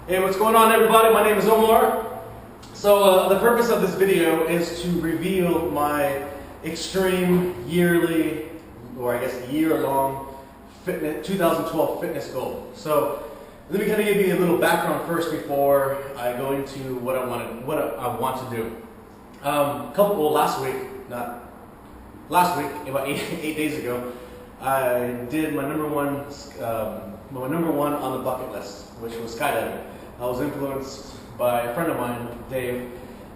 Hey, what's going on, everybody? My name is Omar. So the purpose of this video is to reveal my extreme yearly, or I guess year-long 2012 fitness goal. So let me kind of give you a little background first before I go into what I want to do. Last week, about eight days ago, I did my number one on the bucket list, which was skydiving. I was influenced by a friend of mine, Dave,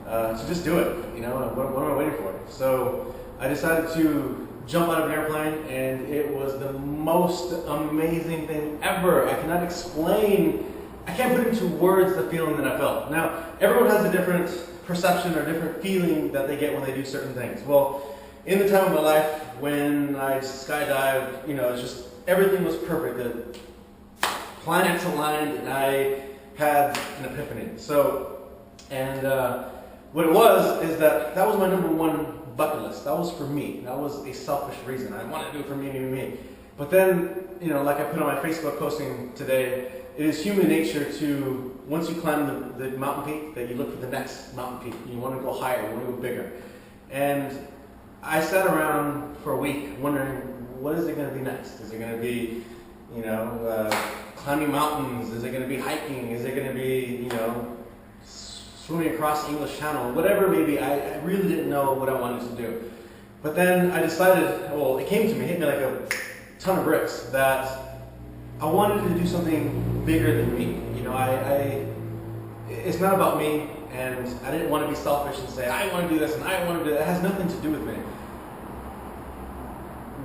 to just do it. You know, what am I waiting for? So I decided to jump out of an airplane, and it was the most amazing thing ever. I cannot explain. I can't put into words the feeling that I felt. Now, everyone has a different perception or different feeling that they get when they do certain things. Well, in the time of my life when I skydived, you know, it's just everything was perfect. The planets aligned, and I had an epiphany. So, and what it was is that was my number one bucket list. That was for me. That was a selfish reason. I wanted to do it for me. But then, you know, like I put on my Facebook posting today, it is human nature to, once you climb the mountain peak, that you look for the next mountain peak. You want to go higher, you want to go bigger. And I sat around for a week wondering, what is it going to be next? Is it going to be, you know, climbing mountains? Is it going to be hiking? Is it going to be, you know, swimming across the English Channel? Whatever it may be, I really didn't know what I wanted to do. But then I decided, well, it came to me, hit me like a ton of bricks, that I wanted to do something bigger than me. You know, it's not about me, and I didn't want to be selfish and say, I want to do this and I want to do that. It has nothing to do with me.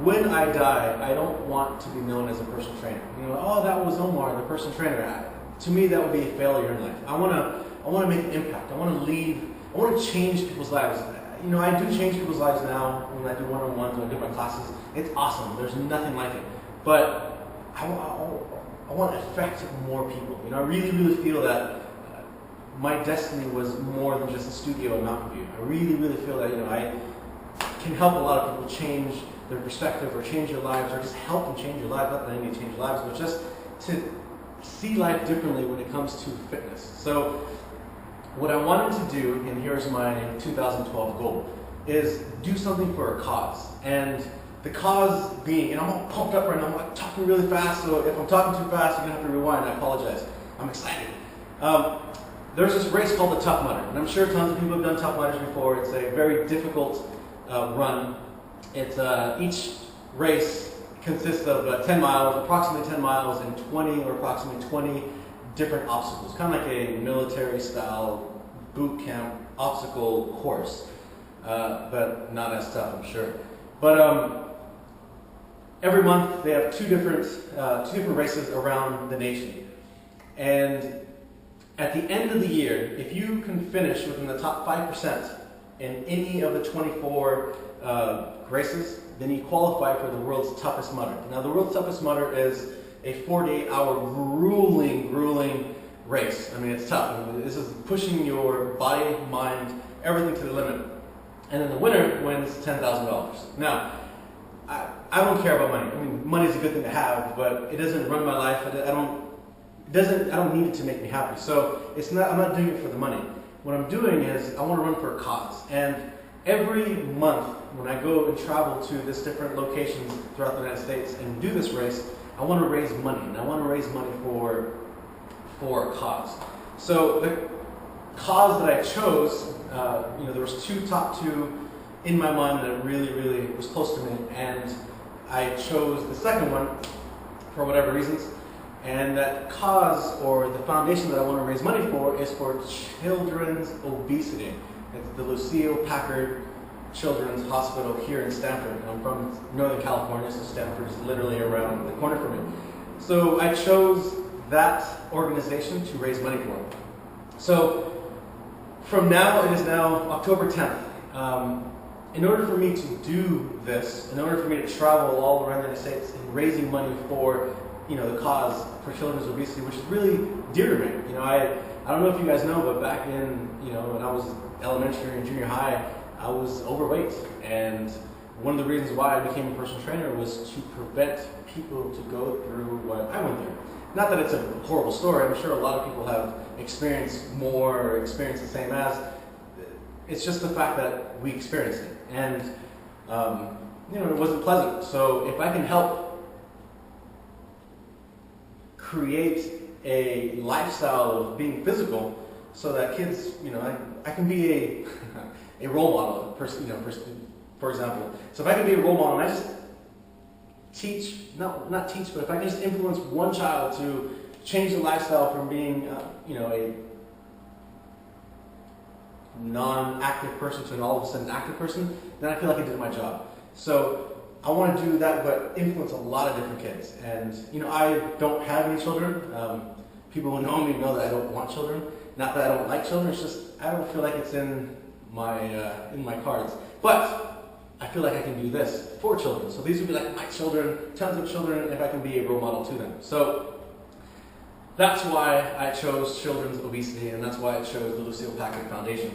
When I die, I don't want to be known as a personal trainer. You know, oh, that was Omar, the personal trainer. To me, that would be a failure in life. I want to make an impact. I want to leave. I want to change people's lives. You know, I do change people's lives now when I do one-on-ones, when I do my classes. It's awesome. There's nothing like it. But I want to affect more people. You know, I really feel that my destiny was more than just a studio in Mountain View. I really feel that, you know, I can help a lot of people change their perspective or change their lives, or just help them change their lives. Not that I need to change their lives, but just to see life differently when it comes to fitness. So what I wanted to do, and here's my 2012 goal, is do something for a cause. And the cause being, and I'm all pumped up right now, I'm like talking really fast, so if I'm talking too fast, you're gonna have to rewind. I apologize. I'm excited. There's this race called the Tough Mudder, and I'm sure tons of people have done Tough Mudders before. It's a very difficult run. It's each race consists of 10 miles, approximately 10 miles, and approximately 20 different obstacles, kind of like a military-style boot camp obstacle course, but not as tough, I'm sure. But every month they have two different races around the nation, and at the end of the year, if you can finish within the top 5% in any of the 24 races, then you qualify for the world's toughest mudder. Now, the world's toughest mudder is a 48-hour grueling race. I mean, it's tough. I mean, this is pushing your body, mind, everything to the limit. And then the winner wins $10,000. Now, I don't care about money. I mean, money is a good thing to have, but it doesn't run my life. I don't need it to make me happy. So I'm not doing it for the money. What I'm doing is I want to run for a cause. And every month when I go and travel to this different locations throughout the United States and do this race, I want to raise money. And I want to raise money for a cause. So the cause that I chose, you know, there was top two in my mind that really was close to me, and I chose the second one for whatever reasons. And that cause, or the foundation that I want to raise money for, is for children's obesity. It's the Lucille Packard Children's Hospital here in Stanford. I'm from Northern California, so Stanford is literally around the corner from me. So I chose that organization to raise money for. So from now, it is now October 10th. In order for me to do this, in order for me to travel all around the United States and raising money for, you know, the cause for children's obesity, which is really dear to me. You know, I don't know if you guys know, but back in, you know, when I was elementary and junior high, I was overweight, and one of the reasons why I became a personal trainer was to prevent people to go through what I went through. not that it's a horrible story, I'm sure a lot of people have experienced more or experienced the same as. It's just the fact that we experienced it, and it wasn't pleasant. So if I can help create a lifestyle of being physical, so that kids, I can be a role model, for example. So if I can be a role model, and I just teach, not teach, but if I can just influence one child to change the lifestyle from being, a non-active person to an all of a sudden active person, then I feel like I did my job. So I want to do that, but influence a lot of different kids. And I don't have any children. People who know me know that I don't want children. Not that I don't like children. It's just I don't feel like it's in my cards. But I feel like I can do this for children. So these would be like my children, tons of children, if I can be a role model to them. So that's why I chose Children's Obesity, and that's why I chose the Lucille Packard Foundation,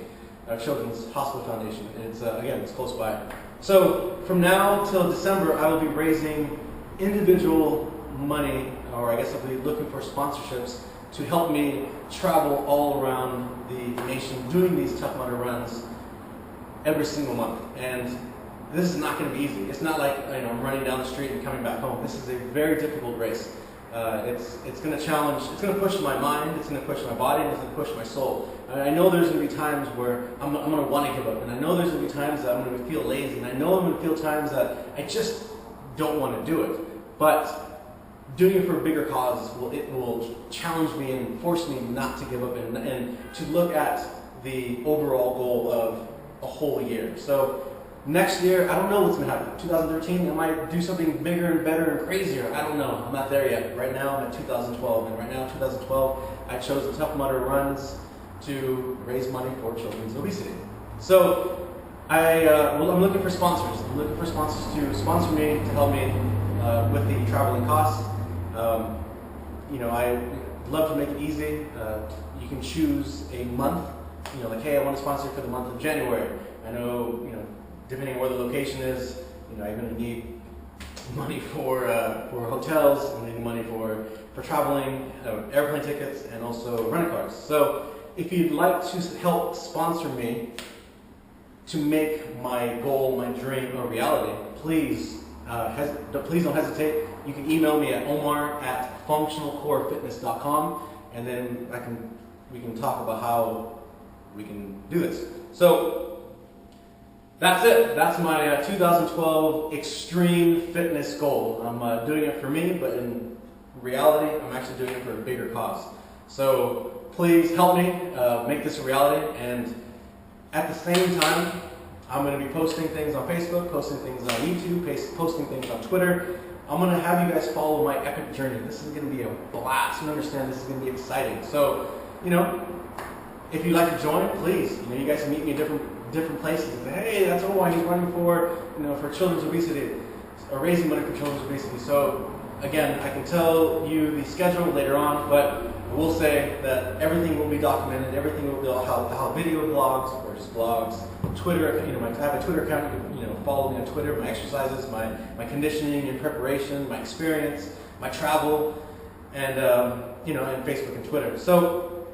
Children's Hospital Foundation. And it's again, it's close by. So from now till December, I will be raising individual money, or I guess I'll be looking for sponsorships to help me travel all around the nation doing these Tough Mudder runs every single month. And this is not going to be easy. It's not like I'm running down the street and coming back home. This is a very difficult race. It's going to challenge, it's going to push my mind, it's going to push my body, and it's going to push my soul. I know there's going to be times where I'm going to want to give up, and I know there's going to be times that I'm going to feel lazy, and I know I'm going to feel times that I just don't want to do it. But doing it for a bigger cause, it will challenge me and force me not to give up and to look at the overall goal of a whole year. So next year, I don't know what's going to happen. 2013, I might do something bigger and better and crazier. I don't know. I'm not there yet. Right now, I'm at 2012. And right now, 2012, I chose the Tough Mudder runs to raise money for children's obesity. So I'm looking for sponsors. I'm looking for sponsors to sponsor me, to help me with the traveling costs. I love to make it easy. You can choose a month. Like, hey, I want to sponsor for the month of January. I know, depending on where the location is, I'm going to need money for hotels. I'm going to need money for traveling, airplane tickets, and also rental cars. So if you'd like to help sponsor me to make my goal, my dream, a reality, please don't hesitate. You can email me at omar@functionalcorefitness.com, and then we can talk about how we can do this. So that's it. That's my 2012 extreme fitness goal. I'm doing it for me, but in reality, I'm actually doing it for a bigger cause. So please help me make this a reality. And at the same time, I'm going to be posting things on Facebook, posting things on YouTube, posting things on Twitter. I'm going to have you guys follow my epic journey. This is going to be a blast. You understand, this is going to be exciting. So, if you'd like to join, please. You guys can meet me in different places. Hey, that's Omar. He's running for children's obesity, or raising money for children's obesity. So again, I can tell you the schedule later on, but I will say that everything will be documented. Everything will be how video blogs or just blogs, Twitter. I have a Twitter account. You can follow me on Twitter. My exercises, my conditioning and preparation, my experience, my travel, and and Facebook and Twitter. So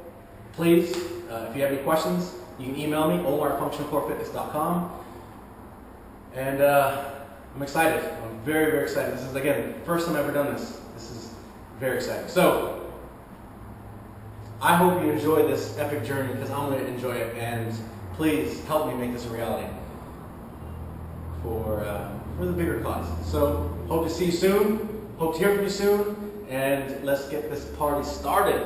please, if you have any questions, you can email me, omar@functionalcorefitness.com. And I'm excited. I'm very, very excited. This is, again, the first time I've ever done this. This is very exciting. So I hope you enjoy this epic journey, because I'm going to enjoy it. And please help me make this a reality for the bigger cause. So hope to see you soon. Hope to hear from you soon. And let's get this party started.